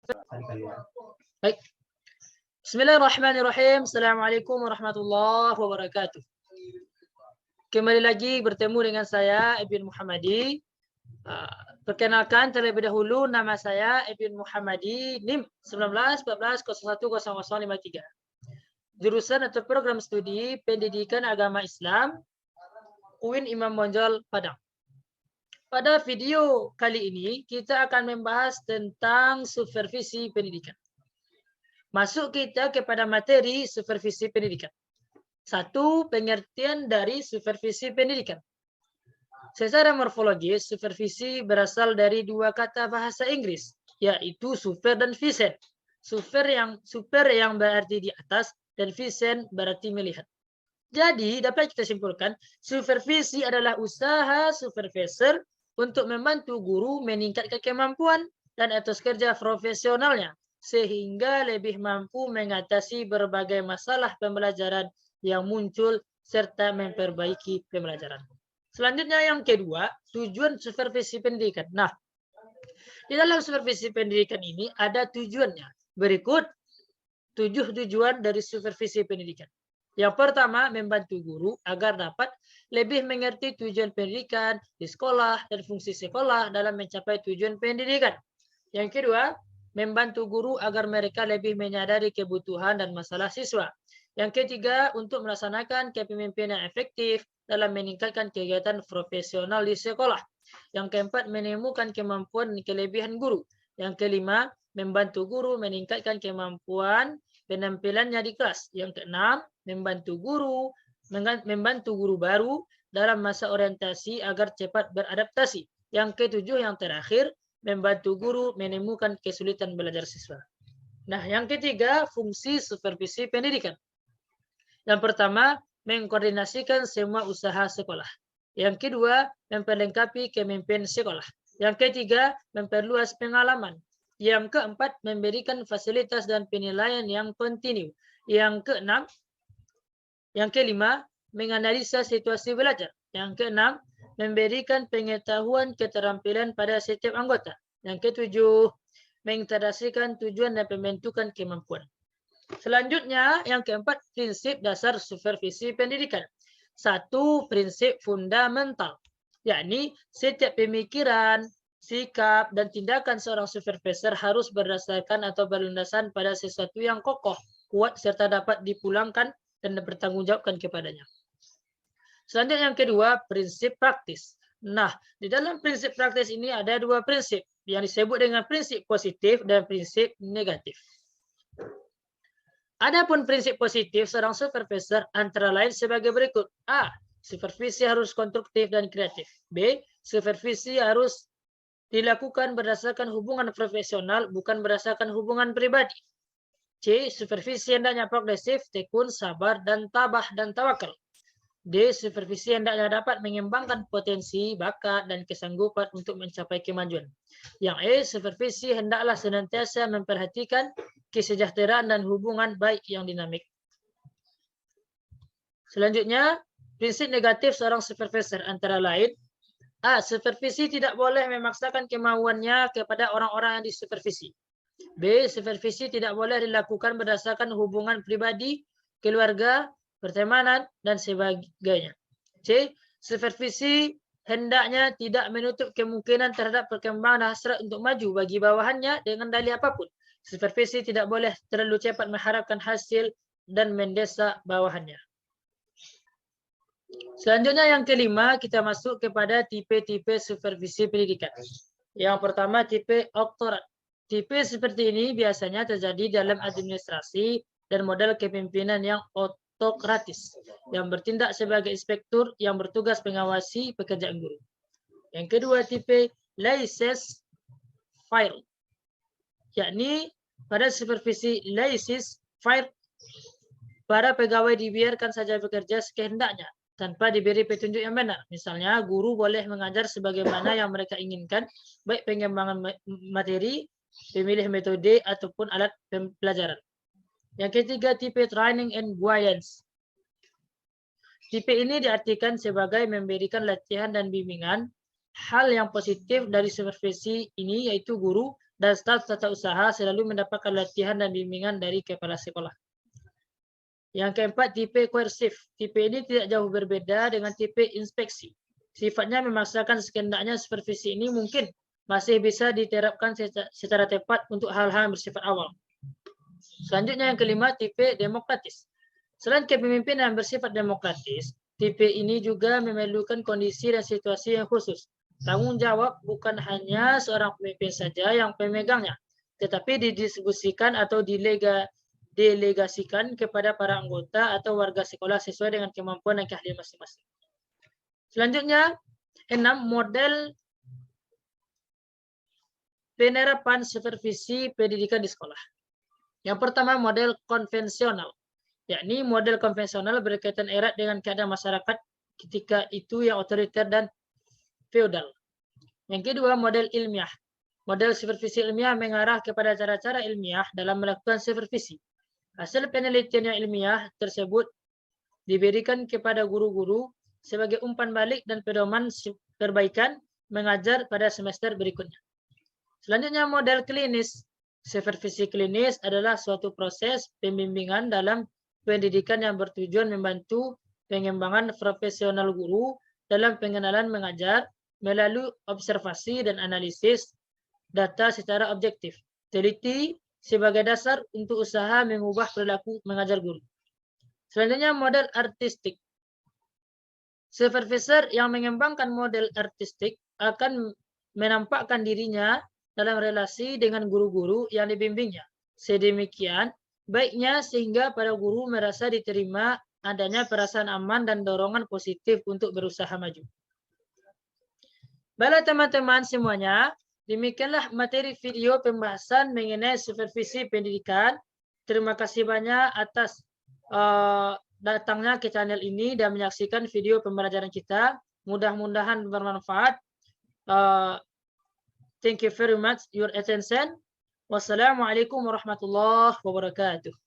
Baik. Bismillahirrahmanirrahim. Assalamualaikum warahmatullahi wabarakatuh. Kembali lagi bertemu dengan saya Ibn Muhammadi. Perkenalkan terlebih dahulu, nama saya Ibn Muhammadi, NIM 1914010053. Jurusan atau program studi Pendidikan Agama Islam, UIN Imam Bonjol, Padang. Pada video kali ini kita akan membahas tentang supervisi pendidikan. Masuk kita kepada materi supervisi pendidikan. 1. Pengertian dari supervisi pendidikan. Secara morfologis, supervisi berasal dari dua kata bahasa Inggris, yaitu super dan visen. Super yang berarti di atas dan visen berarti melihat. Jadi dapat kita simpulkan, supervisi adalah usaha supervisor untuk membantu guru meningkatkan kemampuan dan etos kerja profesionalnya, sehingga lebih mampu mengatasi berbagai masalah pembelajaran yang muncul serta memperbaiki pembelajaran. Selanjutnya yang kedua, tujuan supervisi pendidikan. Nah, di dalam supervisi pendidikan ini ada tujuannya. Berikut 7 tujuan dari supervisi pendidikan. Yang pertama, membantu guru agar dapat lebih mengerti tujuan pendidikan di sekolah dan fungsi sekolah dalam mencapai tujuan pendidikan. Yang kedua, membantu guru agar mereka lebih menyadari kebutuhan dan masalah siswa. Yang ketiga, untuk melaksanakan kepemimpinan efektif dalam meningkatkan kegiatan profesional di sekolah. Yang keempat, menemukan kemampuan dan kelebihan guru. Yang kelima, membantu guru meningkatkan kemampuan penampilannya di kelas. Yang keenam, membantu guru baru dalam masa orientasi agar cepat beradaptasi. Yang ketujuh, yang terakhir, membantu guru menemukan kesulitan belajar siswa. Nah, yang ketiga, fungsi supervisi pendidikan. Yang pertama, mengkoordinasikan semua usaha sekolah. Yang kedua, memperlengkapi kepemimpinan sekolah. Yang ketiga, memperluas pengalaman. Yang keempat, memberikan fasilitas dan penilaian yang kontinu. Yang kelima, menganalisa situasi belajar. Yang keenam, memberikan pengetahuan keterampilan pada setiap anggota. Yang ketujuh, mengintegrasikan tujuan dan pembentukan kemampuan. Selanjutnya, yang keempat, prinsip dasar supervisi pendidikan. 1. Prinsip fundamental, yakni setiap pemikiran, sikap, dan tindakan seorang supervisor harus berdasarkan atau berlandasan pada sesuatu yang kokoh, kuat, serta dapat dipulangkan dan bertanggungjawabkan kepadanya. Selanjutnya yang kedua, prinsip praktis. Nah, di dalam prinsip praktis ini ada dua prinsip yang disebut dengan prinsip positif dan prinsip negatif. Adapun prinsip positif seorang supervisor antara lain sebagai berikut. A. Supervisi harus konstruktif dan kreatif. B. Supervisi harus dilakukan berdasarkan hubungan profesional, bukan berdasarkan hubungan pribadi. C. Supervisi hendaknya progresif, tekun, sabar, dan tabah dan tawakal. D. Supervisi hendaknya dapat mengembangkan potensi, bakat, dan kesanggupan untuk mencapai kemajuan. Yang E. Supervisi hendaklah senantiasa memperhatikan kesejahteraan dan hubungan baik yang dinamik. Selanjutnya, prinsip negatif seorang supervisor antara lain. A. Supervisi tidak boleh memaksakan kemauannya kepada orang-orang yang disupervisi. B. Supervisi tidak boleh dilakukan berdasarkan hubungan pribadi, keluarga, pertemanan, dan sebagainya. C. Supervisi hendaknya tidak menutup kemungkinan terhadap perkembangan hasrat untuk maju bagi bawahannya dengan dalih apapun. Supervisi tidak boleh terlalu cepat mengharapkan hasil dan mendesak bawahannya. Selanjutnya yang kelima, kita masuk kepada tipe-tipe supervisi pendidikan. Yang pertama, tipe oktorat. Tipe seperti ini biasanya terjadi dalam administrasi dan model kepemimpinan yang otokratis, yang bertindak sebagai inspektur yang bertugas mengawasi pekerjaan guru. Yang kedua, tipe laissez-faire, yakni pada supervisi laissez-faire, para pegawai dibiarkan saja bekerja sekehendaknya tanpa diberi petunjuk yang benar. Misalnya, guru boleh mengajar sebagaimana yang mereka inginkan, baik pengembangan materi, pemilih metode, ataupun alat pembelajaran. Yang ketiga, tipe training and guidance. Tipe ini diartikan sebagai memberikan latihan dan bimbingan. Hal yang positif dari supervisi ini yaitu guru dan staf tata usaha selalu mendapatkan latihan dan bimbingan dari kepala sekolah. Yang keempat, tipe koersif. Tipe ini tidak jauh berbeda dengan tipe inspeksi. Sifatnya memaksakan sekendaknya supervisi ini mungkin masih bisa diterapkan secara tepat untuk hal-hal yang bersifat awal. Selanjutnya yang kelima, tipe demokratis. Selain kepemimpinan yang bersifat demokratis, tipe ini juga memerlukan kondisi dan situasi yang khusus. Tanggung jawab bukan hanya seorang pemimpin saja yang pemegangnya, tetapi didistribusikan atau delegasikan kepada para anggota atau warga sekolah sesuai dengan kemampuan dan keahlian masing-masing. Selanjutnya, 6. Model penerapan supervisi pendidikan di sekolah. Yang pertama, model konvensional. Yakni model konvensional berkaitan erat dengan keadaan masyarakat ketika itu yang otoriter dan feodal. Yang kedua, model ilmiah. Model supervisi ilmiah mengarah kepada cara-cara ilmiah dalam melakukan supervisi. Hasil penelitian yang ilmiah tersebut diberikan kepada guru-guru sebagai umpan balik dan pedoman perbaikan mengajar pada semester berikutnya. Selanjutnya, model klinis. Supervisi klinis adalah suatu proses pembimbingan dalam pendidikan yang bertujuan membantu pengembangan profesional guru dalam pengenalan mengajar melalui observasi dan analisis data secara objektif. Teliti sebagai dasar untuk usaha mengubah perilaku mengajar guru. Selanjutnya, model artistik. Supervisor yang mengembangkan model artistik akan menampakkan dirinya dalam relasi dengan guru-guru yang dibimbingnya. Sedemikian baiknya sehingga para guru merasa diterima, adanya perasaan aman dan dorongan positif untuk berusaha maju. Baiklah teman-teman semuanya, demikianlah materi video pembahasan mengenai supervisi pendidikan. Terima kasih banyak atas datangnya ke channel ini dan menyaksikan video pembelajaran kita. Mudah-mudahan bermanfaat. Thank you very much your attention. Wassalamualaikum warahmatullahi wabarakatuh.